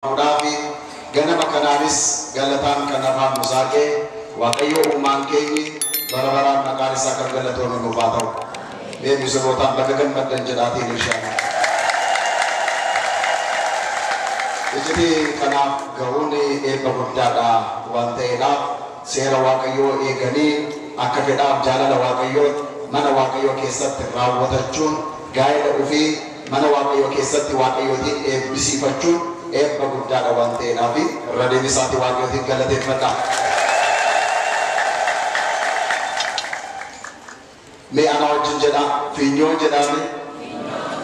Mudafi gana makananis galatan kanafan musake wakayo umangkenyi barabaran makanisa kargalaton nubataw be misobotan bagagan madan jadati nishana ijiti kanaf gauni pagudada wantela sera wakayo gani akafeda jalala wakayo mana wakayo kesat rawatachun gaida ufi mana wakayo kesat wakayo di bisifachun bagudada wante nabi radeni sati waqti galate fata me ana wajin jada finyo jada me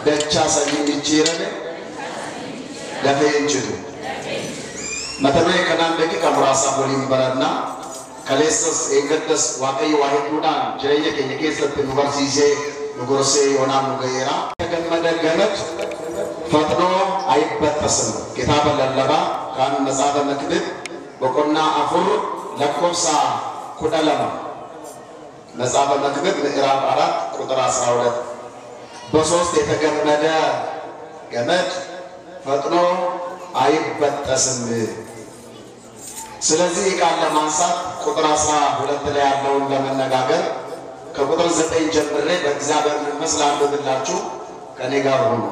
dacha sagi michirane dafe injudu matame kanan beki kamrasa bolim baranna kalesas engadas waqai wahid mudan jiraya ke nyekesat nubarsise nugorse ona mugayera gamada gamat fatno aybat tasam kitab al-laba kan nasaba makdib bokonna afur lakobsa kudalama nasaba makdib mi'rab arat qudra asrawlat bosos tetegamada gamad fatno aybat tasam ስለዚህ ቃል ለማንሳት ቁጥር 12 ላይ ያለውን ለመነጋገር ከቁጥር 9 ጀምሬ በእግዚአብሔር መስላለሁ ብላችሁ ከኔ ጋር ሆኖ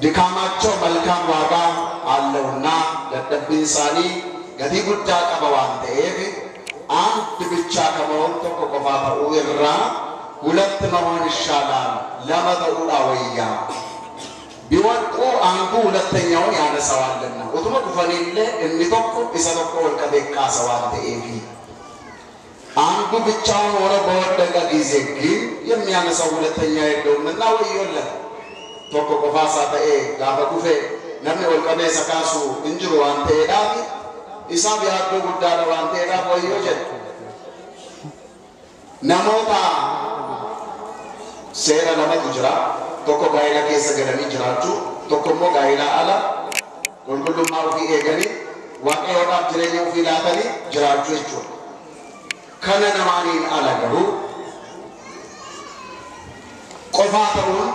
ድካማቸው መልካም ዋጋ አለውና ለደብን ሳኒ ገቲ ጉዳ ቀበዋንተ አንድ ብቻ ከመሆን ተቆቆፋው ይራ ሁለት መሆን ይሻላል ለመተውዳ ወያ ቢወጡ አንዱ ሁለተኛውን ያነሳዋልና ወጥሞ ኩፈኔለ እንዲተቆ ይሰበቆ ወልከበካ ሰዋንተ አንዱ ብቻውን ወረ በወደቀ ጊዜ ግን የሚያነሳው ሁለተኛ የለውምና ወዮለ toko kofasa ta'e gafa kufe namni wal qabe sakasu injiru wante dafi isab yaaddo guddada wante daf wayyo jedhu namota seera nama jira toko gaila keessa galanii jiraachuu tokko immoo gaila ala qulqullummaa ofii eeganii waaqayyoodhaaf jireenya ofii laatanii jiraachuu jechuudha kana namaaniin ala garuu qofaa ta'uun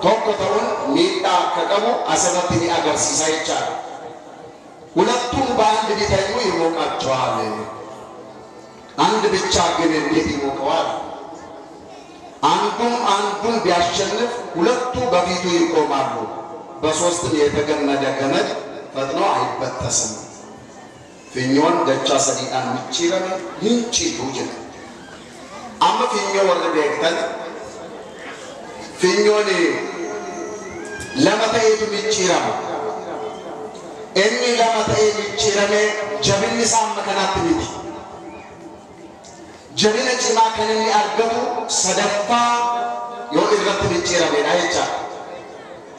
tokko ta'uun miidhaa akka qabu asirratti ni agarsiisa jechaadha ሁለቱም በአንድ ቢተኙ ይሞቃቸዋል አንድ ብቻ ግን እንዴት ይሞቀዋል አንዱን ቢያሸንፍ ሁለቱ በፊቱ ይቆማሉ በሶስትም የተገመደ ገመድ ፈጥኖ አይበጠስም ፍኞን ደቻ ሰዲዳን ምጭረም ይንጪ ዱጅን አመ ፍኞ ወርደ ቤክተን ፍኞን ለመታየቱ ምጭረም እኒ ለመታየቱ ምጭረም ጀብኒ ሳም ከናት ቢቲ ጀብነ ጭማ ከነኒ አርገቱ ሰደፋ ዮ ኢረት ምጭረም አይቻ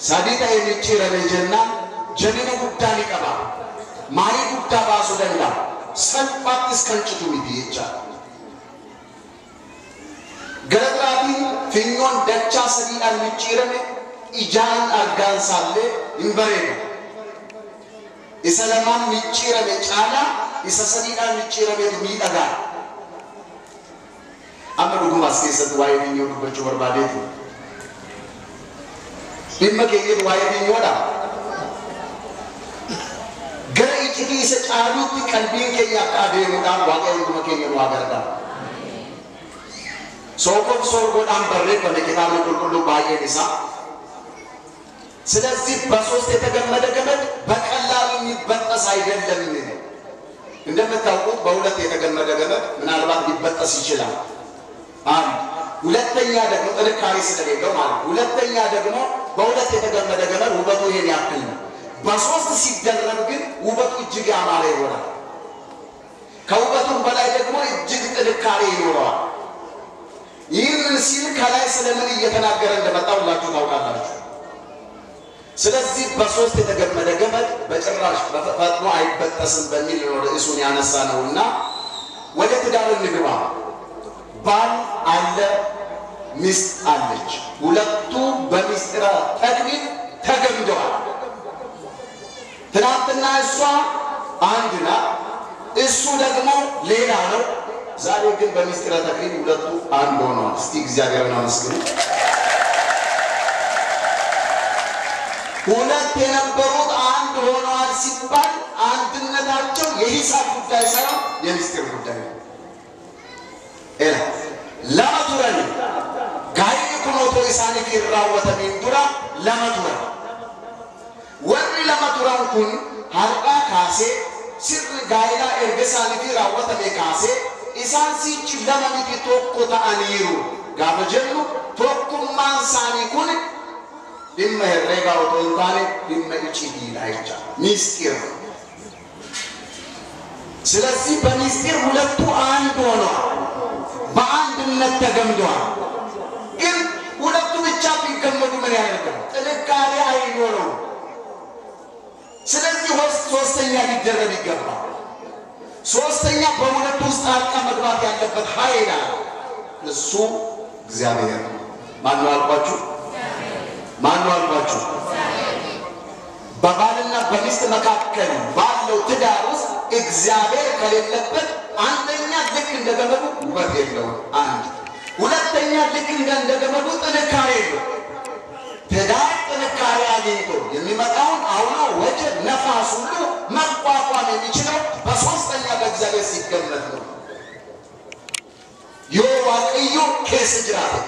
ሳዲታ ምጭረም ጀና ጀብነ ጉዳኒ ቀባ ማሪ ጉዳ ባሱ ደንዳ ሰልፋት እስከንጭቱ ቢቲ ይቻ ገለጥራቲ ፍኞን ደቻ ሰዲዳን ምጭረም ኢጃን አርጋን ሳለ ይንበሬ ኢሰለማን ምጭረም ጫላ ኢሰሰዲዳን ምጭረም ሚዳጋ አመዱ ጉማስከሰት ዋይ ፍኞ ዱበቹ ወርባዴቱ ቢመከየት ዋይ ፍኞዳ ገረ ኢጭቲ ሰጫሉት ቀልቢን ከያ ቃዴሙዳ ዋቀይ ጉመከየን ዋገርዳ ሶቆብ ሶርጎዳን በሬ በመኪታው ቁልቁሉ ባየንሳ ስለዚህ በሶስት የተገመደ ገመድ በቀላሉ የሚበጠስ አይደለም እንደምታውቁት በሁለት የተገመደ ገመድ ምናልባት ሊበጠስ ይችላል ሁለተኛ ደግሞ ጥንካሬ ስለሌለው ማለት ሁለተኛ ደግሞ በሁለት የተገመደ ገመድ ውበቱ ይሄን ያክል ነው በሶስት ሲደረግ ግን ውበቱ እጅግ ያማረ ይሆናል ከውበቱም በላይ ደግሞ እጅግ ጥንካሬ ይኖረዋል ይህንን ሲል ከላይ ስለምን እየተናገረ እንደመጣውላችሁ ታውቃላችሁ ስለዚህ በሶስት የተገመደ ገመድ በጭራሽ ፈጥኖ አይበጠስም በሚል ነው ርዕሱን ያነሳነውና ወደ ትዳር እንግባ ባል አለ ሚስት አለች ሁለቱ በሚስጥረ ተክሊል ተገምደዋል ትናንትና እሷ አንድና እሱ ደግሞ ሌላ ነው ዛሬ ግን በሚስጥረ ተክሊል ሁለቱ አንድ ሆነዋል እስቲ እግዚአብሔርን አመስግኑ ሁለት የነበሩት አንድ ሆነዋል ሲባል አንድነታቸው የሂሳብ ጉዳይ ሳይሆን የምስጢር ጉዳይ ነው። ለመቱረን ጋይ ኩኖቶ ኢሳኒ ፊራወተ ሚንዱራ ለመቱረን ወሪ ለመቱረን ኩን ሀርቃ ካሴ ሲር ጋይላ ኤርገሳኒ ፊራወተ ሜካሴ ኢሳን ሲች ለመኒቲ ቶኮ ተአኒሩ ጋበጀኑ ቶኩማን ሳኒ ኩን ድመ ሄሬጋ ወቶንታኔ ድመ ኢቺዲ ላይቻ ሚስጢር ስለዚህ በሚስጢር ሁለቱ አንድ ሆነዋል በአንድነት ተገምደዋል ግን ሁለቱ ብቻ ቢገመዱ ምን ያደርጋል ጥንካሬ አይኖረው ስለዚህ ሶስተኛ ሊደረብ ይገባል ሶስተኛ በሁለቱ ውስጥ ጣልቃ መግባት ያለበት ኃይል እሱ እግዚአብሔር ማን ነው አልኳችሁ በባልና በሚስት መካከል ባለው ትዳር ውስጥ እግዚአብሔር ከሌለበት አንደኛ ልክ እንደገመዱ ውበት የለውም አንድ ሁለተኛ ልክ እንደገመዱ ጥንካሬ የለውም ትዳር ጥንካሬ አግኝቶ የሚመጣውን አውሎ ወጀብ ነፋስ ሁሉ መቋቋም የሚችለው በሶስተኛ በእግዚአብሔር ሲገመት ነው የዋቀዩ ኬስ ጅራተ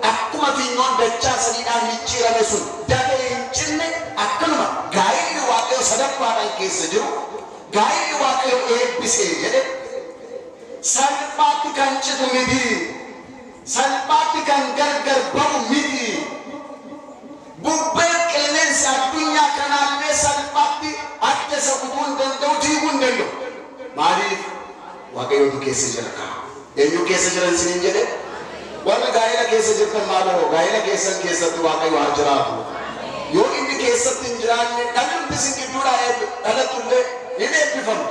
akkuma finnoon dachaa sadiidhaan micciirame sun dafee hin cinne akkanuma gaa'illi waaqayyo sadaffaadhaan keessa jiru gaa'illi waaqayyo eebbisee jedhe salphaatti kan citu miti salphaatti kan gargar ba'u miti bubbeen qilleensa addunyaa kanaallee salphaatti adda isa kutuu hin danda'u diiguu hin danda'u maaliif waaqayyotu keessa jira eenyu keessa jiran isiniin jedhe warra gaa'ela keessa jirtan maaloo gaa'ela keessatti waaqayyo haa jiraatu yoo inni keessatti hin jiraanne dhalli isin gidduudhaa dhalatullee hin eebbifamu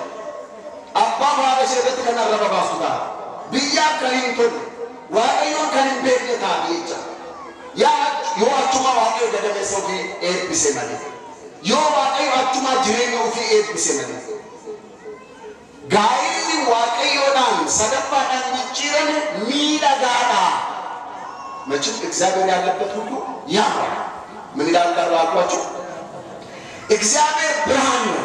abbaa haadha ishee irratti kan arraba baasu ta'a biyyaaf kan hin tolle waaqayyoon kan hin beekne ta'a jecha yoo achuma waaqayyo gadameessa ofii eebbise malee yoo waaqayyo achuma jireenya ofii eebbise malee gaa'elli waaqayyoodhaan sadaffaadhaan micciirame miidhagaadha መቼም እግዚአብሔር ያለበት ሁሉ ያምራል ምን ይላል አልኳችሁ እግዚአብሔር ብርሃን ነው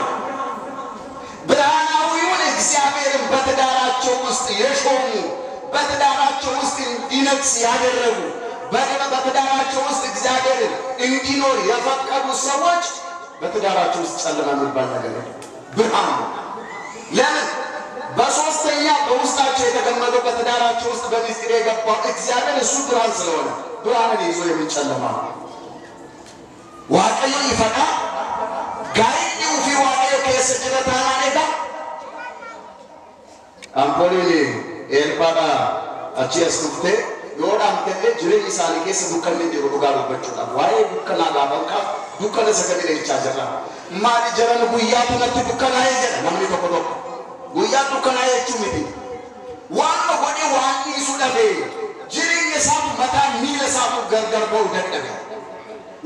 ብርሃናዊውን እግዚአብሔርን በትዳራቸው ውስጥ የሾሙ በትዳራቸው ውስጥ እንዲነግስ ያደረጉ በትዳራቸው ውስጥ እግዚአብሔርን እንዲኖር የፈቀዱ ሰዎች በትዳራቸው ውስጥ ጨለማ የሚባል ነገር ብርሃን ነው ለምን በሶስተኛ በውስጣቸው የተገመደው በትዳራቸው ውስጥ በሚስጥር የገባው እግዚአብሔር እሱ ብርሃን ስለሆነ ብርሃንን ይዞ የሚጨለማ waaqayyo ifadha gaa'illi ufii waaqayyo keessa jira taanaanidha ampooliin eelfaadha achi as dhuftee yoo dhaamtellee jireenya isaanii keessa dukkanni jiru dhugaa dubbachuudhaaf waa'ee dukkanaa gaafankaaf dukkana sagalee jechaa jirra maali jiran guyyaatu natti dukkanaa'ee jedha namni tokko tokko guyyaa dukkanaa'ee jechuun miti waan godhe waan dhiisuu dhabee jireenya isaatu mataan miila isaatu gargar ba'uu dadhabe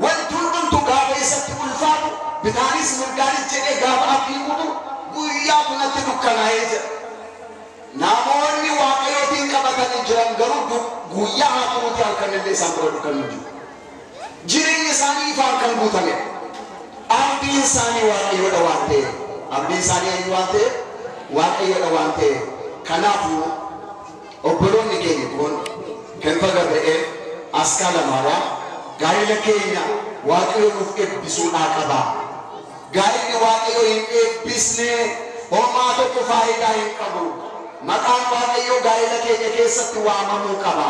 wanti hundumtu gaafa isatti ulfaatu bitaanis mirgaanis jedhee gaafa afiikutu guyyaatu natti dukkanaa'ee jedha namoonni waaqayyootiin qabatanii jiran garuu guyyaa haa turuuti halkanillee isaan bira dukkanni jiru jireenya isaanii ifaan kan guutame abdiin isaanii waaqayyoodha waan ta'e abdiin isaanii eenyu waan ta'e waaqayyoodha waan ta'e kanaafuu obboloonni keenya kun kan fagarra'ee askaala maariyaam gaa'ila keenya waaqayyo nuuf eebbisuudhaa qaba gaa'illi waaqayyo hin eebbisne homaa tokko faayidaa hin qabu maqaan waaqayyo gaa'ila keenya keessatti waamamuu qaba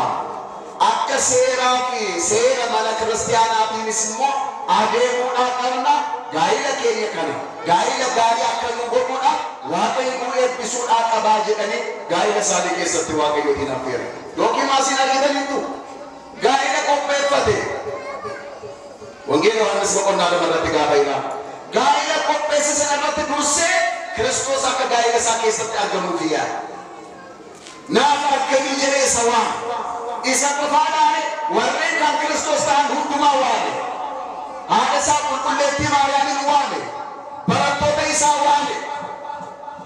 akka seeraa fi seera mana kiristaanaatiinis immoo adeemuudhaa qabna gaa'ila keenya kana gaa'ila gaarii akka nu godhuudhaaf waaqayyo nu eebbisuudhaa qabaa jedhanii gaa'ila isaanii keessatti waaqayyotiin affeera yookiin maasiin argataniitu gaa'ila qopheeffate wangeela yohannis boqonnaa lamarratti gaafa jira gaa'ila qopheesse sanarratti dursee Kiristoos akka gaa'ila isaa keessatti argamuuf yaada naaf akkamii jedhee isa waan isa qofaadhaan warreen kan Kiristoos ta'an hundumaa waame haadha isaa qulqulleettii Maariyaamin waame barattoota isaa waame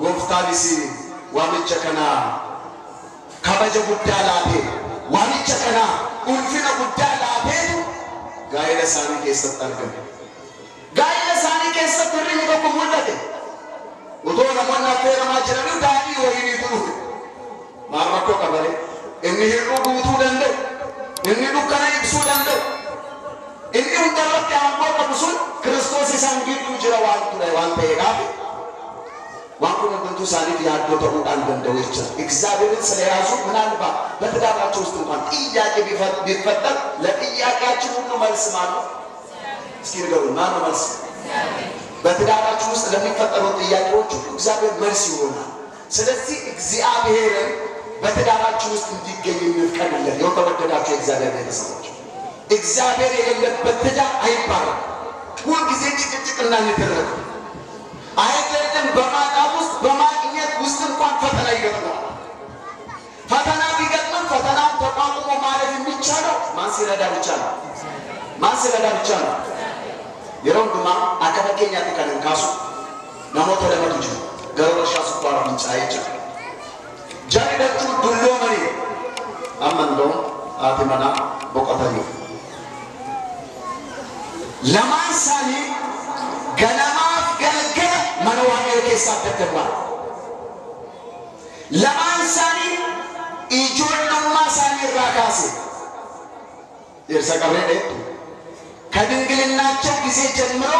gooftaanis waamicha kana kabaja guddaa laatee waamicha kana ulfina guddaa laateetu gaa'ila isaanii keessatti argame gaa'ila isaanii keessa turri tokko mul'ate utoo namoonni affeeramaa jiranii daadhii wayinii turuuf maal rakkoo qabare inni hir'uu guutuu danda'u inni dukkana ibsuu danda'u inni hundarratti aangoo qabu sun Kiristoos isaan gidduu jira waan ture waan ta'eedhaaf waan kun hundumtuu isaaniif yaaddoo ta'uudhaan danda'u jecha እግዚአብሔርን ስለያዙ ምናልባት በትዳራቸው ውስጥ እንኳን ጥያቄ ቢፈጠር ለጥያቄያችን ሁሉ መልስ ማን ነው? እስኪ ንገሩኝ፣ ማን ነው መልስ? በትዳራችሁ ውስጥ ለሚፈጠሩ ጥያቄዎች ሁሉ እግዚአብሔር መልስ ይሆናል። ስለዚህ እግዚአብሔርን በትዳራችሁ ውስጥ እንዲገኝ እንፍቀድለት። የተወደዳችሁ የእግዚአብሔር ቤተሰቦች እግዚአብሔር የሌለበት ትዳር አይባልም። ሁልጊዜ ጭቅጭቅና ንትርክ አይደለም። በማጣት ውስጥ በማግኘት ውስጥ እንኳን ፈተና ይገጥማል። ፈተና ቢገጥም ፈተናውን ተቋቁሞ ማለፍ የሚቻለው ማን ሲረዳ ብቻ ነው። ማን ሲረዳ ብቻ ነው። የሮንዱማ አከፈከኛ ተከለን ካሱ ናሞተ ለመዱጅ ገረሻ ሱባራ ምንጫ አይቻ ጃሪዳቹ ዱሎ መሪ አመንዶ አቲማና ቦቀታዩ ለማንሳኒ ገናማፍ ገለገለ መነዋኔ ከሳተተባ ለማንሳኒ ኢጆሉማ ሳኒ ራካሲ የርሰቀበደ ከድንግልናቸው ጊዜ ጀምሮ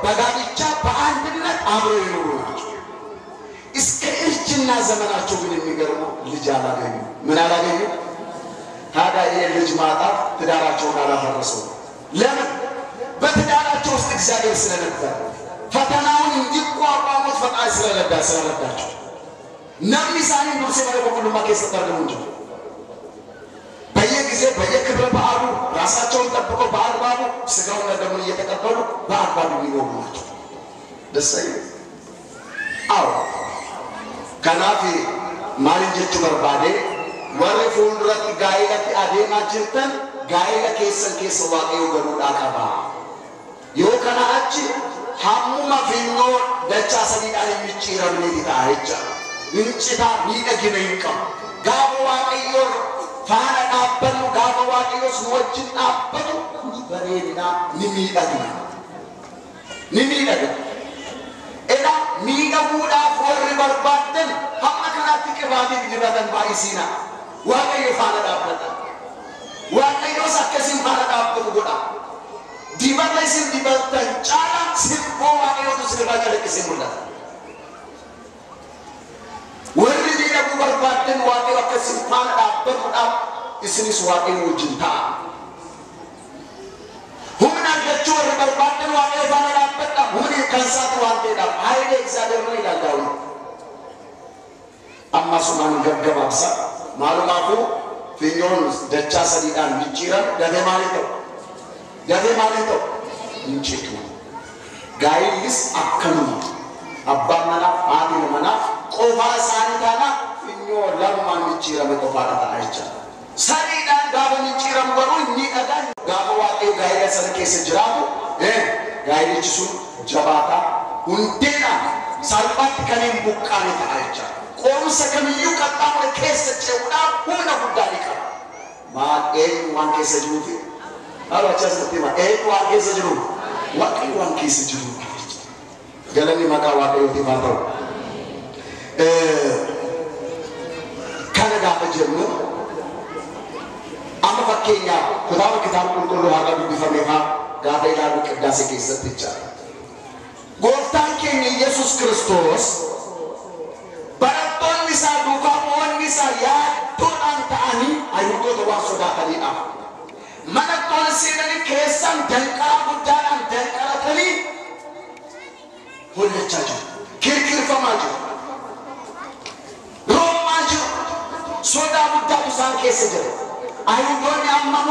በጋብቻ በአንድነት አብረው ይኖሩ ናቸው። እስከ እርጅና ዘመናቸው ግን የሚገርመው ልጅ አላገኙ። ምን አላገኙ? ታዲያ የልጅ ማጣት ትዳራቸውን አላፈረሰው። ለምን? በትዳራቸው ውስጥ እግዚአብሔር ስለነበር ፈተናውን እንዲቋቋሙት ፈቃድ ስለረዳቸው ነሚሳኒ ዱርሴ ማለት ሁሉ ማከስ ተደረገ እንጂ በየጊዜው በየክብረ በዓሉ ራሳቸውን ጠብቀው በአግባቡ ስጋውን ደሙን እየተቀበሉ በአግባቡ ይኖሩ ናቸው። ደስ አይልም? አዎ ከናፊ ማልጀቹ በርባዴ ወረፉ ረት ጋይለት አዴማ ጅርተን ጋይለ ከሰን ከሰዋቀው ገሩዳ ቀባ ዮከናች ሐሙማ ፊኖ ደቻ ሰዲዳን የሚጭረም ለዲታ አይቻ እንጭታ ቢደግነ ይንቀም ጋቦ ዋቀዮ ፋና ዳበሉ ጋቦ ዋቀዮስ ወጭን ዳበሉ በሬና ንሚዳግና ኤዳ ሚዳጉዳ ፎር በርባደን ሐመከናት ቅባቲ ጅራተን ባይሲና ዋቀዮ ፋና ዳበታ ዋቀዮስ አከሲን ፋና ዳበሉ ጎዳ ዲባለሲን ዲባልተን ጫላ ሲቦ ዋቀዮ ተስለባለ ለከሲሙላ ወርዲ ዲዳጉ በርባደን ዋቀዮ አከሲን ፋና ዳበሉ እስኒስ ዋቀዮ ወጅንታ ሁምን አገቹ ወር በርባደን ዋቀዮ ፋና ዳበታ ሁን ከንሳት ዋንቴዳ አይደ እግዚአብሔር ነው ይላል ዳዊት። አማሱማን ገገባብሳ ማሉማፉ ፊኞን ደቻ ሰዲዳን ቢጭራን ደገ ማለቶ እንጭቱ ጋይስ አከኑ አባመና አዲመና ቆፋ ሳኒታና ፊኞ ለማን ቢጭራ በቆፋታ አይቻ ሰዲዳን ጋበን ጭራም ወሩ ኒቀዳ ጋበዋጤ ጋይለ ሰልኬስ ጅራቱ ጋይልችሱ ጀባታ ሁንዴና ሳልባት ከኔም ቡቃኔ አይቻ ቆምሰ ከሚዩ ቀጣም ለኬስ ጨውዳ ሁነ ጉዳሊካ ማኤን ዋን ኬስ ጅሩፊ አላቻ ሰጥማ ኤን ዋን ኬስ ጅሩ ዋቂ ዋን ኬስ ጅሩ ገለኒ ማቃ ዋቀዮ ቲማታው ከነጋ ተጀምሮ አመፈከኛ ኩታው kitab ቁልቁሉ ሀገር ቢፈሜፋ ጋፋይላሉ ቅዳሴ ከይሰጥ ይቻላል። ጎፍታን ከኝ ኢየሱስ ክርስቶስ በረቶን ሚሳ ዱካሞን ሚሳ ያዶን ታኒ አይሁዶ ተዋሶዳ ከሊና መነቶን ሲነኒ ከሰም ደንቃ ጉዳን ደንቃተኒ ሁለቻጁ ክርክር ፈማጁ ሮማጁ ሶዳ ጉዳ ቡሳን ከሰጀ አይሁዶን ያመኑ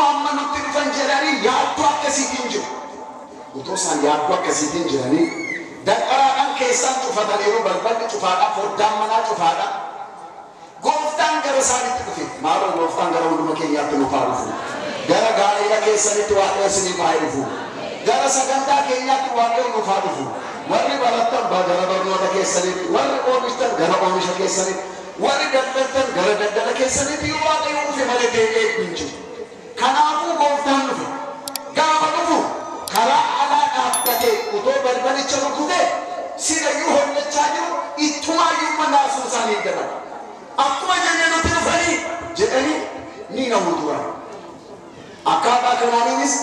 ትንፈንጀራኒ ያዶ አከሲቲንጁ ኡቶሳን ያዶ አከሲቲንጀራኒ ደቀራን ከሰም ጩፋታኔሩ በልበል ጩፋዳ ፎዳመና ጩፋዳ ጎፍታን ገረሳኒ ትጥፊ ማሮ ጎፍታን ገረው እንደመከኛ ትኑፋሩፉ ገረ ጋሌላ ከሰኒት ዋቀስኒ ማይሩፉ ገረ ሰገንታ ከኛ ትዋቀው ኑፋሩፉ ወሪ ባላተን ባገረበሩ ከሰኒት ወሪ ኦሚሽተን ገረ ኦሚሽ ከሰኒት ወሪ ደደተን ገረ ደደለ ከሰኒት ይዋቀው ፊመለከ እንጂ ከናፉ ጎፍታን ኑፉ ጋበሉ ከራ አላ dhaabbate utoo balbalicha rukute sirayyuu hojjechaa jiru ittumaayyuu naasuu isaanii eegatan. Akkuma jennee nuti dhufanii jedhanii ni namu turan. Akkaataa kanaaniinis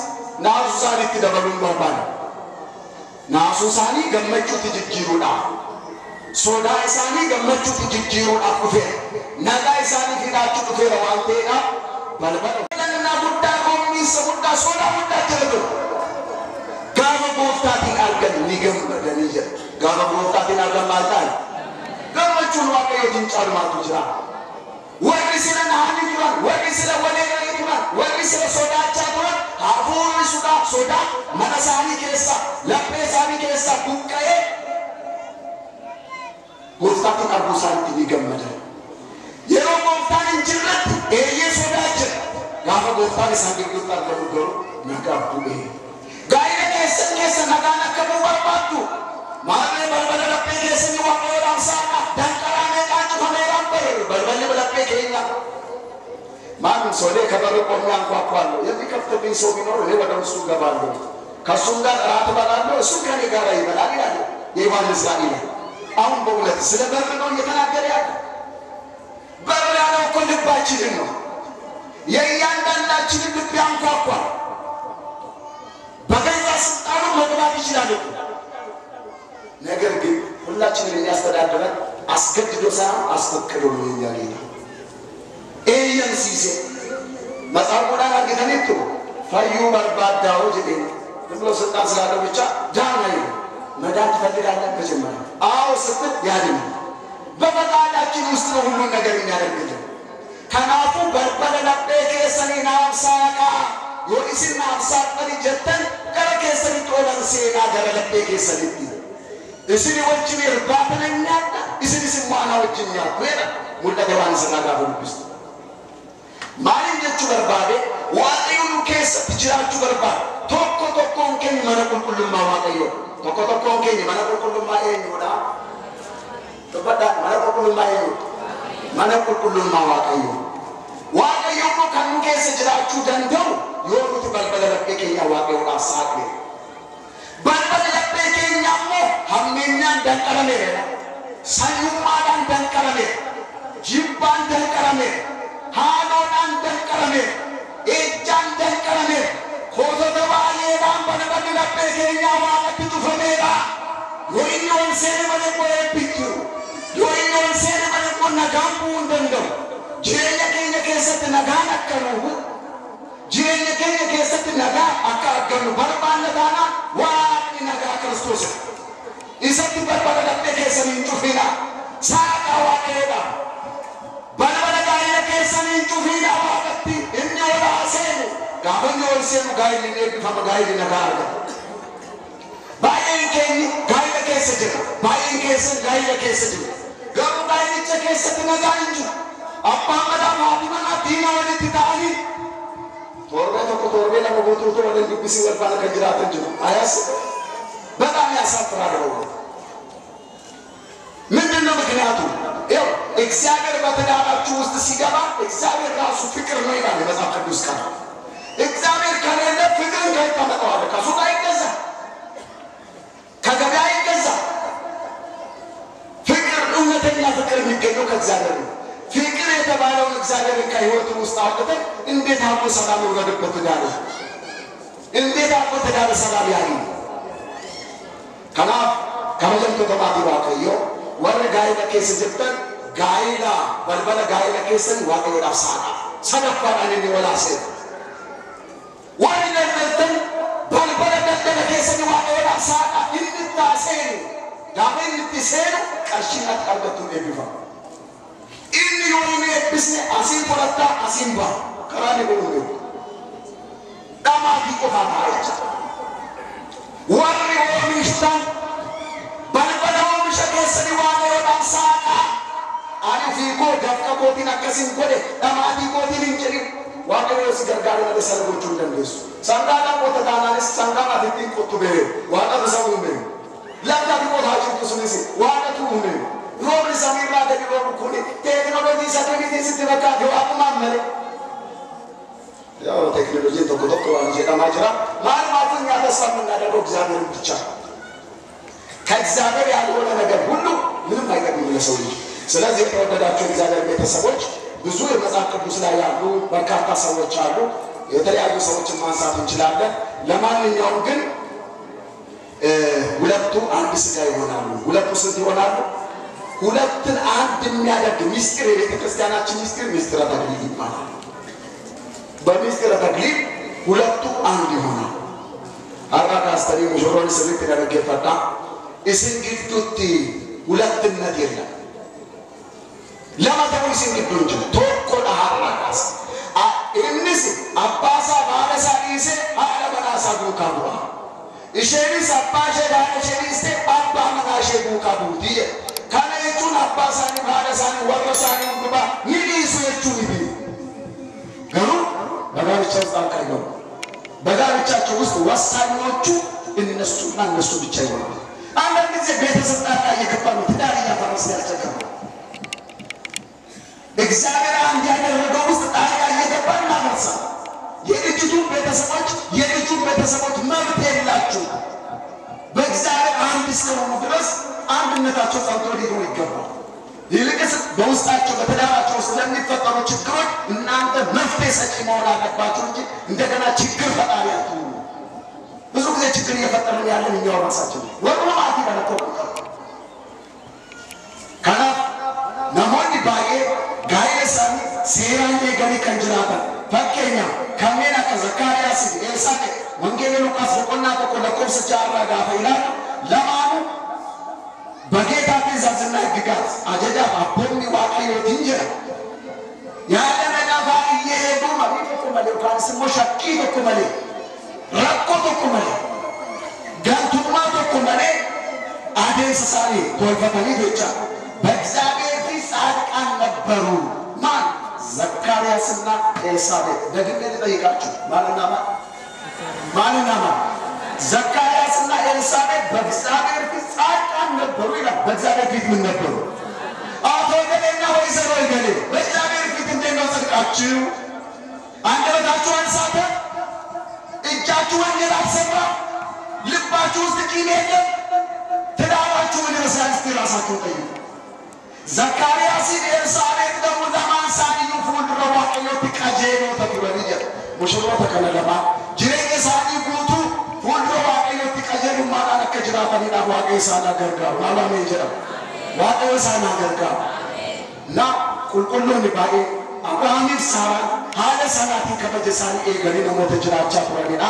naasuu isaaniitti dabaluun barbaada. Naasuu isaanii gammachuutti jijjiiruudhaaf, sodaa isaanii gammachuutti jijjiiruudhaaf dhufeera. Nagaa isaanii fidaachuu dhufeera waan ta'eedhaaf balbala. Guddaa goomniisa guddaa sodaa guddaa jala gaafa gooftaatiin argan ni gammadanii jedha. Gaafa gooftaatiin argan maal ta'an? Gammachuun Waaqayyootiin caalmaatu jira. Warri sila nahanii turan, warri sila waleeranii turan, warri sila sodaachaa turan hafuurri sodaa mana isaanii keessa, laphee isaanii keessa buqqa'ee gooftaatiin arguu isaaniitti ni gammadan. Yeroo gooftaan hin jirretti eeyyee sodaa jira. Gaafa gooftaan isaan gidduutti argamu garuu nagaa bu'ee. Gaa'ila keessa nagaan akka bu'u barbaaddu. Maarree balbala laphee keessanii Waaqayyoodhaaf saaqa. Danqaraa meeqaan cufameeraan barre balballi laphee keenya. Maam solee kabarre qonnaan kwakwaallo. Yaddi kaftabin soo ቢኖር እኔ ወደ እሱ እገባለሁ ከእሱም ጋር እራት እበላለሁ እሱ ከእኔ ጋር ይበላል ይላል የዮሐንስ ራእይ። አሁን በእውነት ስለ በር ነው እየተናገረ ያለ። በር ያለው እኮ ልባችንን ነው። የእያንዳንዳችንን ልብ ያንኳኳል። በገዛ ስልጣኑ መግባት ይችላል። ነገር ግን ሁላችንን የሚያስተዳድረን አስገድዶ ሳይሆን አስፈቅዶ ነው የኛ ጌታ። ኤየን ሲሴ መጽሐፍ ቁርአን አገተነቱ ፈዩ በርባዳው ጀዴ ብሎ ስልጣን ስላለው ብቻ ዳና ይሁን መዳን ትፈልጋለህ መጀመሪያ አዎ ስትል ያድን። በፈቃዳችን ውስጥ ነው ሁሉ ነገር የሚያደርግልን። ከናፉ በርበለ ለቤ ከሰኒ ናፍሳቃ ወይስን ናፍሳቀሪ ጀተን ከረ ከሰኒ ጦለን ሲና ገረ ለቤ ከሰኒ እስኒ ወጭን ይርባተነኛታ እስኒ ስማና ወጭኛ ወይራ ሙለተ ዋንስ ናጋቡስ ማንኛቹ በርባዴ ዋቂው ከሰ ትጅራቹ በርባዴ ቶኮ ቶኮን ከኝ መነቁልቁልማ ዋቀዮ ቶኮ ቶኮን ከኝ መነቁልቁልማ ኤኙዳ ተበዳ መነቁልቁልማ ኤኙ መነቁልቁልማ ዋቀዮ ዋቀዮ ከን ከሰ ጅራቹ ደንደው yoruት balbala laphee keenya Waaqayyoodhaaf saaqne. Balbala laphee keenya ammoo hammeenyaan danqarameera. Sanyummaadhaan danqarameera. Jibbaan danqarameera. Haadhoodhaan danqarameera. Ejjaan danqarameera. Kootota baay'eedhaan balballi laphee keenya Waaqatti tufameera. Yoo inni ol seene malee koo eebbichu. Yoo inni ol seene malee koo nagaan bu'uu hin danda'u. Jireenya keenya keessatti nagaan akka nuuf jireenya keenya keessatti nagaa akka argannu barbaanna taana waaqni nagaa Kiristoos isatti balbala laphee keessanii cufina saaqa Waaqayyoodha. Balbala gaa'ila keessanii cufina Waaqatti inni ol seenu gaafa inni ol seenu gaa'illi eebbifama gaa'illi nagaa argata. Baay'een keenya gaa'ila keessa jira. Baay'een keessan gaa'ila keessa jira. Garuu gaa'ilicha keessatti nagaa hin jiru. Abbaan madaa maatii manaa diina walitti ta'anii torbe tokko torbe lama botuutu wala dubbisi walfaana kan jiraatan jiru ayas በጣም ያሳፍራል። ምንድነው ምክንያቱ? ይኸው እግዚአብሔር በትዳራችሁ ውስጥ ሲገባ እግዚአብሔር ራሱ ፍቅር ነው ይላል መጽሐፍ ቅዱስ ቃል። እግዚአብሔር ከሌለ ፍቅርን ከየት ታመጣዋለህ? ከሱቅ አይገዛም፣ ከገበያ አይገዛም። ፍቅር እውነተኛ ፍቅር የሚገኘው ከእግዚአብሔር ነው። ፍቅር የተባለውን እግዚአብሔር ከህይወቱ ውስጥ አውጥተን እንዴት አብሮ ሰላም ይወርድበት ትዳር እንዴት አብሮ ትዳር ሰላም ያገኝ? ከናፍ ከመጀመሪያው ተማሪ ዋቀዮ ወረ ጋይላ ከሰ ጀተን ጋይላ በልበለ ጋይላ ከሰን Waaqayyoodhaaf saaqa sadaffaan inni walaase ወረ ነተን በልበለ ደደለ ከሰን Waaqayyoodhaaf saaqa inni taaseen ዳመን ልትሰሩ ቀርሽናት አርገቱ ለቢፋ inni yoone ebbisne asin fudhatta asin ba karaani godhu damaati qofa taa'echa warri oomishtan balbala oomisha keessani Waaqayyoodhaaf saaqa ani fiikoo dafqa kootiin akkasin godhe damaati kootiin hin jedhin Waaqayyo si gargaara malee sana gochuu hin dandeessu. Sangaadhaan qoota taanaanis sangaadhaaf ittiin qottu beeku Waaqa isa uume lafti qotaa jirtu sunis Waaqatu uume. Roobni samiirraa gadi roobu kuni teekinooloojii sadarkiitiin sitti fakkaate waaqumaan malee. Yaa teekinooloojiin tokko waan jedhamaa jira. Maal እኛ ተስፋ የምናደርገው እግዚአብሔር ብቻ ከእግዚአብሔር ያልሆነ ነገር ሁሉ ምንም አይጠቅምም ለሰው ልጅ። ስለዚህ የተወደዳችሁ እግዚአብሔር ቤተሰቦች ብዙ የመጽሐፍ ቅዱስ ላይ ያሉ በርካታ ሰዎች አሉ። የተለያዩ ሰዎችን ማንሳት እንችላለን። ለማንኛውም ግን ሁለቱ አንድ ሥጋ ይሆናሉ። ሁለቱ ስንት ይሆናሉ? ሁለትን አንድ የሚያደርግ ምስጢር የቤተ ክርስቲያናችን ምስጢር ተክሊል ይባላል። በምስጢረ ተክሊል ሁለቱ አንድ ይሆናሉ። አራካስተሪ ሙሽሮን ስልክ ያደረገፈታ እስንግዱት ሁለትነት የለም። ለማተው እስንግዱ እንጂ ቶኮ ለሐራካስ እንስ አባሳ ባለሳ ይሴ አለ በራሳ ጉካቡ እሸሪስ አባሼ ባለሸሪስ አባ መናሼ ጉካቡ ዲየ ካለቹን አባሳኒ ባለሳኒ ወረሳኒ ጉባ ይሊሱ የቹን ይቢ ገሩ በጋብቻው ጣልቃ ነው። በጋብቻቸው ውስጥ ወሳኞቹ እነሱና እነሱ ብቻ ይሆናሉ። አንዳንድ ጊዜ ቤተሰብ ጣልቃ እየገባሉ ትዳር እያፈረሰ ያስቸገራል። እግዚአብሔር አንድ ያደረገው ውስጥ ጣልቃ እየገባ እናፈርሳለን። የልጁን ቤተሰቦች መብት የላቸው። በእግዚአብሔር አንድ ስለሆኑ ድረስ አንድነታቸው ጸንቶ ሊሆን ይገባል። ይልቅስ በውስጣቸው በትዳራቸው ስለሚፈጠሩ ችግሮች እናንተ መፍትሄ ሰጪ መሆን አለባችሁ እንጂ እንደገና ችግር ፈጣሪ አትሁኑ። ብዙ ጊዜ ችግር እየፈጠርን ያለን እኛው ራሳችን ወሩ ማቲ ባለተው ካና ናሞኒ ባዬ ጋይሳኒ ሴራንዴ ገሪ ከንጅራታ ፈከኛ ከሜና ከዘካርያስ ኤልሳዕ ወንጌል ሉቃስ ወቆና ተቆለቆስ ጃራ ጋፈይላ ለማኑ በጌታ ትእዛዝና ሕግጋት አጀጃ አቦኒ ዋቀዮ ትንጀራ ያለ ነዳፋ እየሄዱ ማለት ኮመሌ ካንስሞ ሸቂ ኮመሌ ረቆቶ ኮመሌ ጋንቱማ ኮመሌ አዴስ ሳሪ ቶልፈተኒ ብቻ በእግዚአብሔር ፊት ጻድቃን ነበሩ። ማን? ዘካርያስና ኤልሳቤጥ። ደግሜ ልጠይቃችሁ ማንና ማን? ዘካርያስና ኤልሳቤጥ በእግዚአብሔር ፊት ጻድቃን ነበሩ ይላል። በእግዚአብሔር ፊት ምን ነበሩ? አቶ ገሌና ወይዘሮ ገሌ በእግዚአብሔር ፊት እንዴት ነው ጽድቃችሁ? አንደበታችሁ አልሳተ? እጃችሁ ወንጌል አልሰራ? ልባችሁ ውስጥ ቂም የለም? ትዳራችሁ ምን ይመስላል? እስቲ ራሳችሁን ጠይቁ። ዘካርያስ ኤልሳቤጥ ደግሞ ለማንሳት ይፉል ረዋቀዮት ቀጄኖ ተብሎልኝ ሙሽሮ ተከለለማ ጅሬኝ ሳኒ ጉቱ ፉል ረዋቀዮት ቀጄኑ ማላነ ከጅራፈኒ ዳዋቀ ሳና ገርጋ ማላሜ ጀራ ዋቀ ሳና ገርጋ ና ቁልቁሉን ባይ አብርሃም ሳራ ሃለ ሰናቲ ከበጀሳኒ ኤገሪ ነው ተጅራቻ ወዲና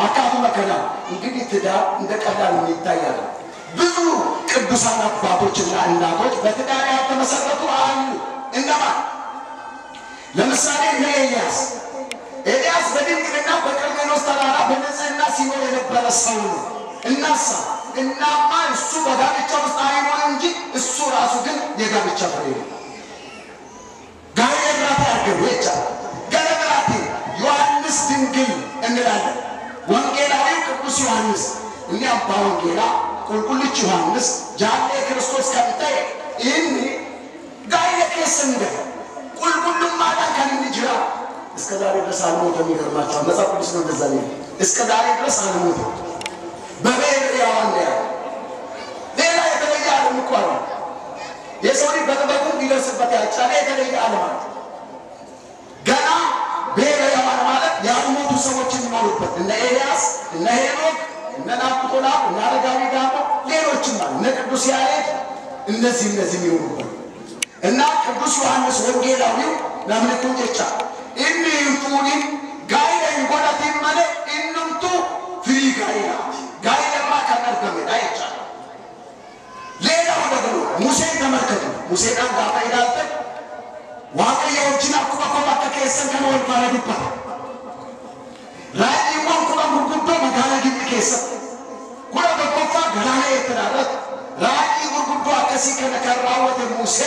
አካቱ መከና እንግዲህ ትዳር እንደቀላል ይታያል። ብዙ ቅዱሳን አባቶችና እናቶች በትዳር ያልተመሰረቱ አሉ። እንደማን? ለምሳሌ ኤልያስ በድንግልና በቀርሜሎስ ተራራ በንጽህና ሲኖር የነበረ ሰው ነው። እናማ እሱ በጋብቻ ውስጥ አይኖር እንጂ እሱ ራሱ ግን የጋብቻ ፍሬ ነው። ጋየራታ ያርገበቻ ገለግራቲ ዮሐንስ ድንግል እንላለን። ወንጌላዊው ቅዱስ ዮሐንስ እኛ ባወንጌላ ቁልቁልች ዮሐንስ ጃሌ ክርስቶስ ከብታይ ኢኒ ጋይለ ከሰንደ ቁልቁሉም ማዳ ከንጅራ እስከዛሬ ድረስ አልሞተም። ይገርማችሁ መጽሐፍ ቅዱስ ነው እንደዛ ነው። እስከዛሬ ድረስ አልሞተም። በቤት ያዋለ ሌላ የተለየ ዓለም እኮ ነው። የሰው ልጅ በጥበቡ ሊደርስበት ያልቻለ የተለየ ዓለም አለ። ገና ቤት ያዋለ ማለት ያልሞቱ ሰዎች የሚኖሩበት እነ ኤልያስ እነ ሄኖክ እነ ናቡቴና እነ አረጋዊ ዳሞ ሌሎችም አሉ። እነ ቅዱስ ያሬድ እነዚህ የሚኖሩበት እና ቅዱስ ዮሐንስ ወንጌላዊው ለምልኩ ጀቻ ኢኒ ፉኒ ጋይለ ጎዳቲ ማለ ኢንምቱ ፍሪ ጋይለማ ከነርገመ ዳይቻ ሌላው ደግሞ ሙሴን ተመልከቱ። ሙሴ ጋር ታይዳተ ዋቀዮችን አኩባኮባ ከከሰን ከነወል ባረዱባ ራዲሞን ኩባም ጉርጉዶ መጋላ ግጥ ከሰ ኩራ በቆፋ ገላላ የተዳረት ራዲ ጉርጉዶ አከሲ ከነከራወተ ሙሴ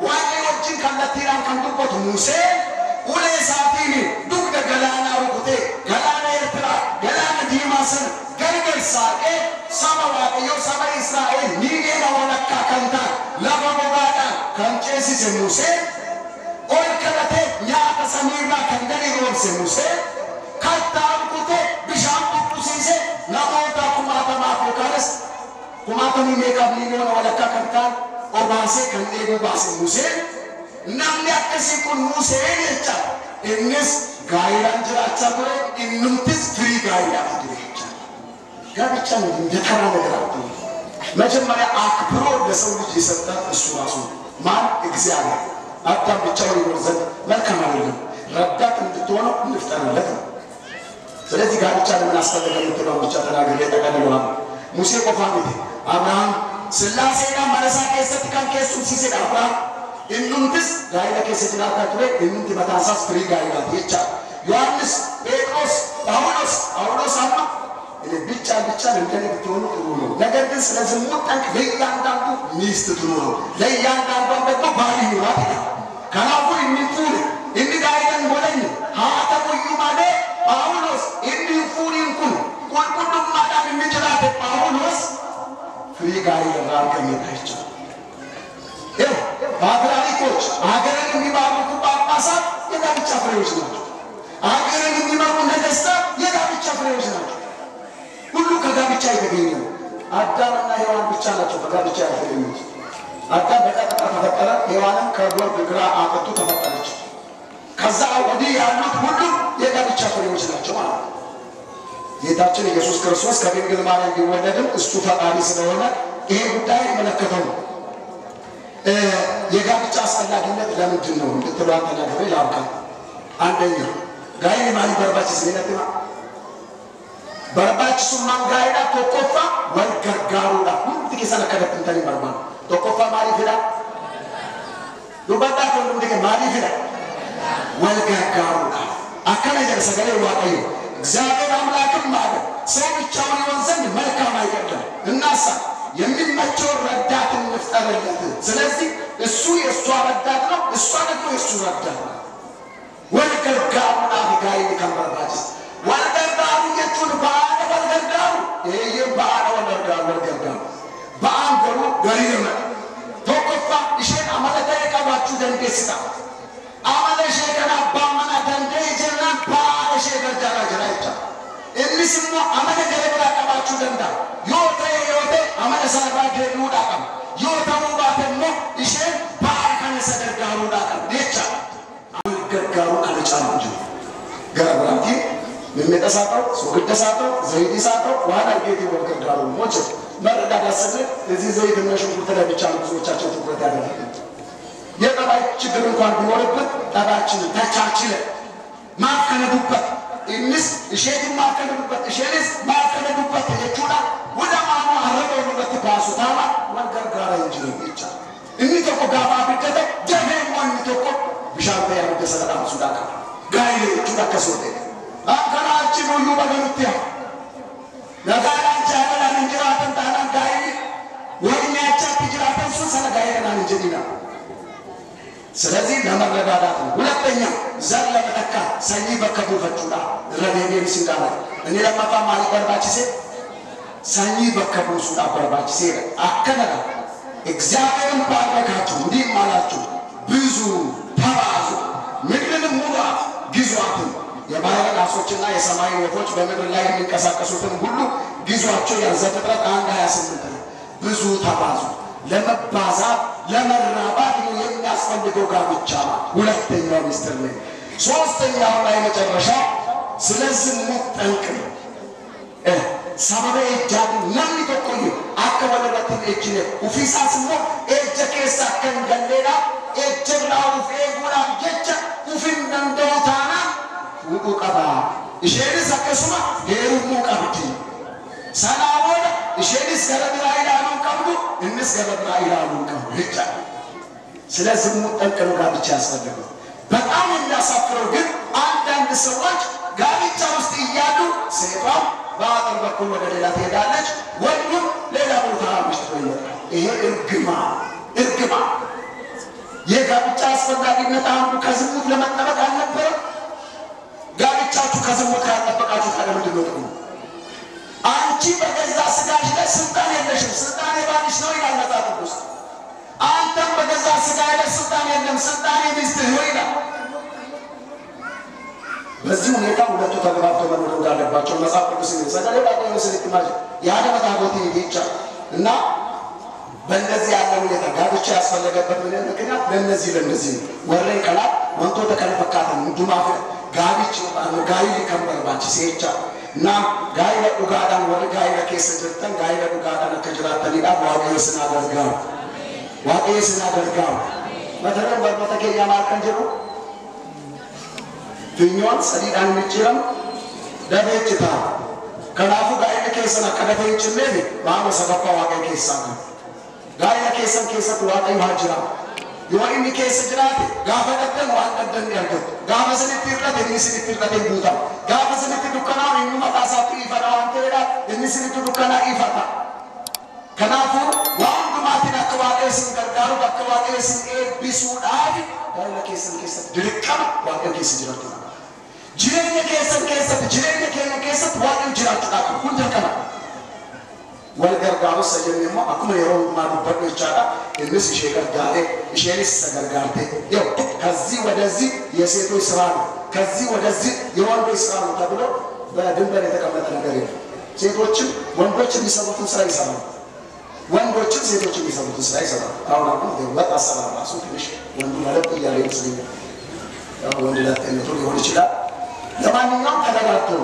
ዋቀዮችን ከነቲራን ከንዱቆት ሙሴ ኡሌ ሳቲኒ ዱግደ ገላና ሩቁቴ ገላና ኤርትራ ገላና ዲማስን ገርገር ሳቄ ሰማ ዋቀዮ ሰማ እስራኤል ኒጌና ወለካ ከንታ ለበቦጋዳ ከንጨሲስ ሙሴ ኦልከለቴ ኛተ ሰሚራ ከንደሪ ሮብስ ሙሴ ካታንኩቴ ቢሻም ቁጥሲስ kumaatanii meeqa miliyoona walakkaa kan ta'an obaasee kan eeguu baase Museen namni akkasii kun Museen jecha innis gaa'eedhaan jiraachaa ture innumtis firii gaa'eedhaan ture jecha gaabichaan እንደተራ ነገር አትሁን መጀመሪያ አክብሮ ለሰው ልጅ የሰጠ እሱ ራሱ ማን እግዚአብሔር አዳም ብቻውን ይኖር ዘንድ መልካም አይደለም ረዳት እንድትሆነው እንፍጠርለት ነው ስለዚህ ጋብቻ ለምን አስፈለገ የምትለው ብቻ ተናግሬ ተቀበለዋል ሙሴ ቆፋሚት አብርሃም ስላሴና መለሳት የሰጥካን ከሱ ሲሰጥ አብርሃም እንንትስ ጋይለ ከሰጥና ታጥሬ እንንት በታሳስ ፍሪ ጋይላ ይቻ ዮሐንስ ጴጥሮስ ጳውሎስ አማ ብቻ እንደኔ ብትሆኑ ጥሩ ነው ነገር ግን ስለዝሙት ጠንቅ ለእያንዳንዱ ሚስት ጥሩ ነው ለእያንዳንዱ ደግሞ ባል ይኖራል ካላፉ የሚፉል እንዲጋይደን ወለኝ ሀተሙዩ ማለት ጳውሎስ እንዲፉሪንኩን ቁልቁሉም ማዳን የሚችላት ጳውሎስ ፍሪ ጋይል ራቀኝታቸው ፓትርያርኮች ሀገርን የሚባርኩ ጳጳሳት የጋብቻ ፍሬዎች ናቸው ሀገርን የሚመሩ ነገሥታት የጋብቻ ፍሬዎች ናቸው ሁሉ ከጋብቻ የተገኘ ነው አዳምና ሔዋን ብቻ ናቸው በጋብቻ የተገኙት አዳም በቀጥታ ተፈጠረ ሔዋንም ከጎን ግራ አጥቶ ተፈጠረች ከዛ ወዲህ ያሉት ሁሉ የጋብቻ ፍሬዎች ናቸው ማለት ነው ጌታችን ኢየሱስ ክርስቶስ ከድንግል ማርያም ቢወለድም እሱ ፈጣሪ ስለሆነ ይሄ ጉዳይ መለከተው የጋብቻ አስፈላጊነት ለምንድን ነው እንድትሏን ተናግሬ ላብቃ አንደኛ ጋይን ማን በርባች ስለነጥማ በርባች ሱማን ጋይዳ ተቆፋ ወልገርጋሩዳ ሁሉ ከሰነ ከደንተኒ በርባ ተቆፋ ማለት ይላል ዱባታ ሁሉ እንደገ ማለት ይላል ወልገርጋሩዳ አከለ ደረሰገለ ዋቀዩ እግዚአብሔር አምላክም ማለት ሰው ብቻውን ይሆን ዘንድ መልካም አይደለም እናሳ የሚመቸው ረዳት እንፍጠርለት ስለዚህ እሱ የሷ ረዳት ነው እሷ ደግሞ የሱ ረዳት ነው ወልገርጋሩዳ ጋይድ ከመርባች ወልገርጋሩ የቱን ባለ ወልገርጋሩ ይሄ ባለ ወልገርጋሩ በአንገሩ ገሪማ ተቆፋ እሺን አመለከ የቀባችሁ ደንደስታ አመለሽ ከናባ ማና ደንደ ይጀና ባለሽ ገርጃራ ጀራይታ እንስሙ አመለከ የቀባችሁ ደንዳ ዮቴ አመለ ሰራ ደሉ ዳቀም ዮተሙ ባተሞ እሺን ባርከነ ሰደርጋሩ ዳቀም ደቻ ወልገርጋሩ ከለጫንጁ ገራብራቲ ለምተሳጣው ሱግደሳጣው ዘይዲሳጣው ዋና ጌቲ ወልገርጋሩ ሞች መረዳት ያሰለ እዚህ ዘይት እና ሽንኩርት ላይ ብቻ ብዙዎቻቸው ትኩረት ያደርጋሉ የጠባይ ችግር እንኳን ቢኖርበት ጠባችን ተቻችለ ማከነዱበት እንስ እሸት ማከነዱበት እሸት ማከነዱበት የቹላ ወደ ማማ አረበው ነው ባሱታማ ወልገርጋራ እንጂ ብቻ እንይተቆ ጋባ ቢደተ ጀሄም ወንይተቆ ቢሻንተ ያደሰላ ሱዳካ ጋይሌ ቹላ ከሶቴ አከራችን ሁሉ በገሩትያ ለጋራን ቻላን እንጅራተን ታናን ጋይ ወይኛቻ ትጅራተን ሱሰለ ጋይራን እንጅዲና ስለዚህ ለመረዳዳት ነው ሁለተኛ ዘር ለመተካ ሰኒ በከቡ ፈጩላ ረዴኔም ሲንጋላ እኔ ለማፋ ማለት በርባችሴ ሰኒ በከቡ ሱዳ በርባችሴ አከነዳ እግዚአብሔርን ባረካችሁ እንዲህ ማላችሁ ብዙ ተባዙ ምድርን ሙላት ግዟትን የባህር አሶችና የሰማይ ወፎች በምድር ላይ የሚንቀሳቀሱትን ሁሉ ግዟቸው ያዘፍጥረት 1:28 ብዙ ተባዙ ለመባዛት ለመራባት ነው የሚያስፈልገው ጋብቻ ሁለተኛው ሚስጥር ነው ሶስተኛው ላይ መጨረሻ ስለዚህ ሙጠንቅ ሰበበ እጃት ነን ተቆዩ አከወለበት እጅነ ኡፊሳስሞ እጀከሳ ከንገሌላ እጀራው ፈጉላ ጀቸ ኡፊን እንደውታና ውቁቀባ እሸሪስ አከሱማ ሄሩሙ ቀብቲ ሰላሞን እሸሪስ ገረብራ ይላሉ ቀብዱ እንስ ገረብራ ይላሉ ቀብዱ ብቻ ስለዚህ ሙጠንቅ ነው ጋብቻ ያስፈልጋል በጣም የሚያሳፍረው ግን አንዳንድ ሰዎች ጋብቻ ውስጥ ይያሉ ሴቷ ባጥር በኩል ወደ ሌላ ትሄዳለች ወንዱም ሌላ ቦታ ውስጥ ይወጣል ይሄ እርግማ የጋብቻ አስፈላጊነት አንዱ ከዝሙት ለመጠበቅ አልነበረ ጋብቻችሁ ከዝሙት ካልጠበቃችሁ ታዲያ ምንድን ነው አንቺ በገዛ ስጋሽ ላይ ስልጣን የለሽም ስልጣን የባልሽ ነው ይላል መጽሐፍ ቅዱስ አንተም በገዛ ስጋሽ ላይ ስልጣን የለም ስልጣን የሚስትህ ነው ይላል በዚህ ሁኔታ ሁለቱ ተግባብተው መኖር እንዳለባቸው መጽሐፍ ቅዱስ ይሰጣል ለባዶ መስልክ ማጅ ያለ መታቦት ይቻ እና በእንደዚህ ያለ ሁኔታ ጋብቻ ያስፈለገበት ምክንያት ለነዚህ ወሬ ቀላት ወንቶ ተከለፈካታ እንዱማፈ ጋብቻ ጋይ ከመርባች ሲቻ እና ጋይ ለኡጋዳን ወሬ ጋይ ለከሰ ጀርተን ጋይ ለኡጋዳን ከጅራተን ይዳ ዋቀየስና ደርጋው መተረም በርበተከኛ ማርከን ጀሩ ፊኞን ሰዲዳን ምጭረም ደበችታ ከናፉ ጋይ ለከሰና ከደፈይጭለኝ ማሞ ሰበፋ ዋቀይ ከሳና ጋይ ለከሰን ዋቀይ ማጅራ يوم كيس جرات غافة قدم وقدم يرجع غافة سنتي رات إنسان تيرات يبودا غافة سنتي دكانا إنه ما تاساتي إفرا وانتيرا إنسان دكانا إفرا كنافو وان دماتنا كواكيسن كردارو كواكيسن بيسود آدي غايلا كيسن دركام واقع كيس جراتنا جريني كيسن واقع جراتنا كون دركام والغرغارو سجنيما أكمل يوم ما نبغى يشارع الناس يشيكر جاله يشيلس سجرجارته يو كذي ودزي يسيتو إسرائيل كذي ودزي يوانو إسرائيل تقوله بعدين بنيته كم تناقرين سيتوچم وانبوچم بيسابوتن سراي سلام وانبوچم سيتوچم بيسابوتن سراي سلام أولا كم دهوات أسلام راسو كنيش وانبو مالك يالي مسلم وانبو لا تنتظر يهوني شلا لما نيام تناقرتو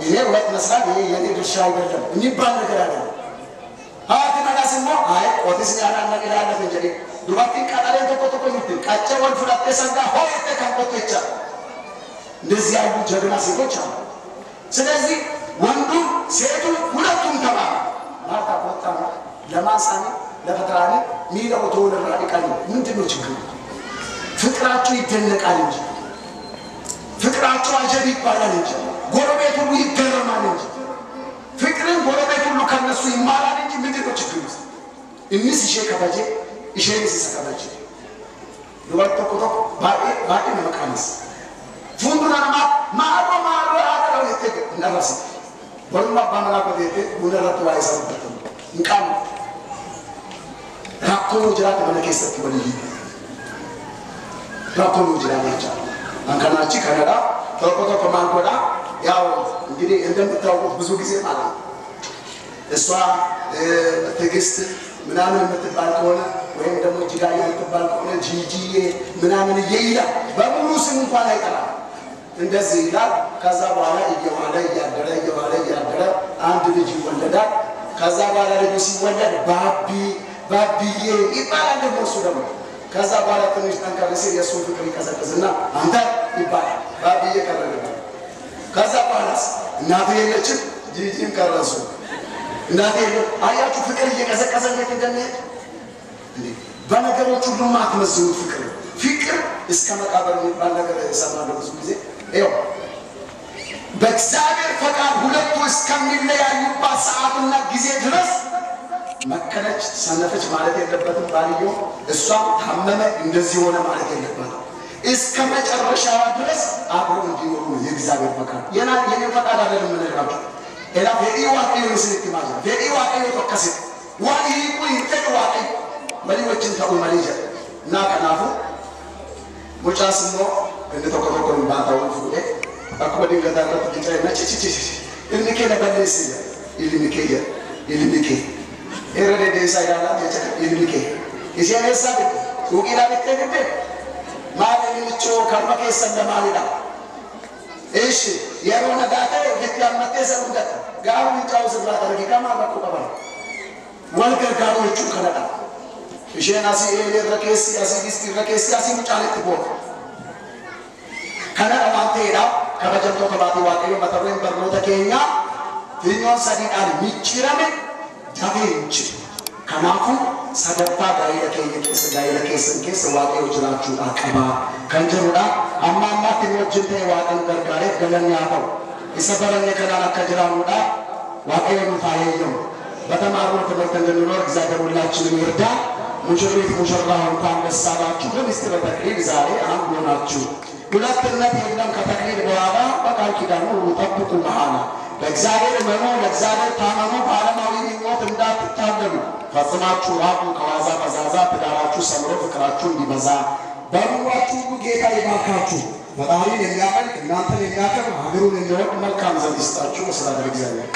إيه وقت نسرا إيه يعني درشاي بردم نيبان نكرانه هات ناسمو هاي وتسني أنا نقدر نفجري دوباتين كاتالين توكو يمتين كاتشا والفرات تساندا هو يتكلم بتويتشا نزيابو جرنا سيكوتشا سنزي وندو سيتو ولا تنتبه ما تابوتنا لما سامي لفتراني ميلا وتقول الراديكالي من تنوشكو فكراتو يتنك عليك فكراتو عجيب بالانج غربيتو يكرمانج فكرين غربيتو كنسو يمالانج من تنوشكو إنسي شيء كباجي إشي نسي سكباجي دوات توكو باقي نمكانس فندنا ما أبو هذا لو يتك نراسي ولما باملا كديته بولا رتوا يسار بتم نكام راكو جرات من كيسة كبلي راكو جرات يجار أنكنا أشي كندا توكو كمان كودا ياو إنجيل عندهم بتاعو بزوجي زي مالا إسوا تجست منامن متبالكونا وين دمو جيجاي متبالكونا جيجي منامن ييلا بمروس من فانا يكلا እንደዚህ ይላል ከዛ በኋላ እየዋለ ያደረ አንድ ልጅ ይወለዳል ከዛ በኋላ ልጅ ሲወለድ ባቢዬ ይባላል ደግሞ እሱ ደግሞ ከዛ በኋላ ትንሽ ጠንከር ሲል የሱ ፍቅር ይቀዘቅዝና አንተ ይባላል ባቢዬ ቀረበ ከዛ በኋላስ እናቴ የለችም ጂጂም ቀረሱ እናቴ አያችሁ ፍቅር እየቀዘቀዘ እንደሚሄድ በነገሮች ሁሉ ማትመዝኑት ፍቅር እስከ መቃብር የሚባል ነገር የሰማነው ብዙ ጊዜ ይኸው በእግዚአብሔር ፈቃድ ሁለቱ እስከሚለያዩባት ሰዓትና ጊዜ ድረስ መከረች ሰነፈች ማለት የለበትም ባልየው እሷም ታመመ እንደዚህ ሆነ ማለት የለበትም እስከ መጨረሻው ድረስ አብረው እንዲኖሩ የእግዚአብሔር ፈቃድ የኔ ፈቃድ አይደለም ምንራው ኤላ በኢዋቂው ምስልክ ማለት በኢዋቂው ተከሰ ዋኢቁ ይተዋቂ መሪዎችን ተው ማለጀ እና ከናፉ ሙጫስሞ እንደተቆረቆ ባታው ፍሩዴ አቆዲ ገዳረት ዲታይ ነጭጭጭ እንከ ለበለስ ኢልሚከ ኤረደ ደሳይዳላ ኢልሚከ ኢሲያነሳ ኡቂላ በተገደ ማለልቾ ከርመከ ሰለማሊዳ እሺ የሮና ዳተ የትያመተ ሰውንደ ጋሩ እንጫው ዝራ ተረጋጋ ማባኩ ቀባ ወልገርጋሮቹ ከነዳ እሺናሲ ኤለረከስ ያሲዲስቲ ረከስ ያሲሙ ጫለት ቦት kana amanteedha kabajamtoo tabaati waaqayyo matarreen barnoota keenya finyoon sadiidhaan micciirame dabeenchi kanaafu sadarkaa gaa'ela keessan keessa waaqayyo jiraachuudhaa qabaa kan jirudha amma ammaatti nu wajjin ta'e waaqan gargaareef galanni haa ta'u isa baranne kanaan akka jiraannudha waaqayyo nuuf haa eeyyamu በተማርነው ትምህርት እንድንኖር እግዚአብሔር ሁላችንም ይርዳን ሙሽሪት ሙሽራው እንኳን ደስ አላችሁ በምስጢረ ተክሊል ዛሬ አንድ ሆናችሁ ሁለትነት የለም ከተክሊል በኋላ በቃል ኪዳኑ ጠብቁ መሃላ በእግዚአብሔር መኖ ለእግዚአብሔር ታመኑ በዓለማዊ ምኞት እንዳትታለሉ ፈጽማችሁ ራቁ ከዋዛ ፈዛዛ ትዳራችሁ ሰምሮ ፍቅራችሁ እንዲበዛ በኑሯችሁ ሁሉ ጌታ ይባርካችሁ ፈጣሪን የሚያመልክ እናንተን የሚያከብር ሀገሩን የሚወድ መልካም ዘር ይስጣችሁ። ወስብሐት ለእግዚአብሔር።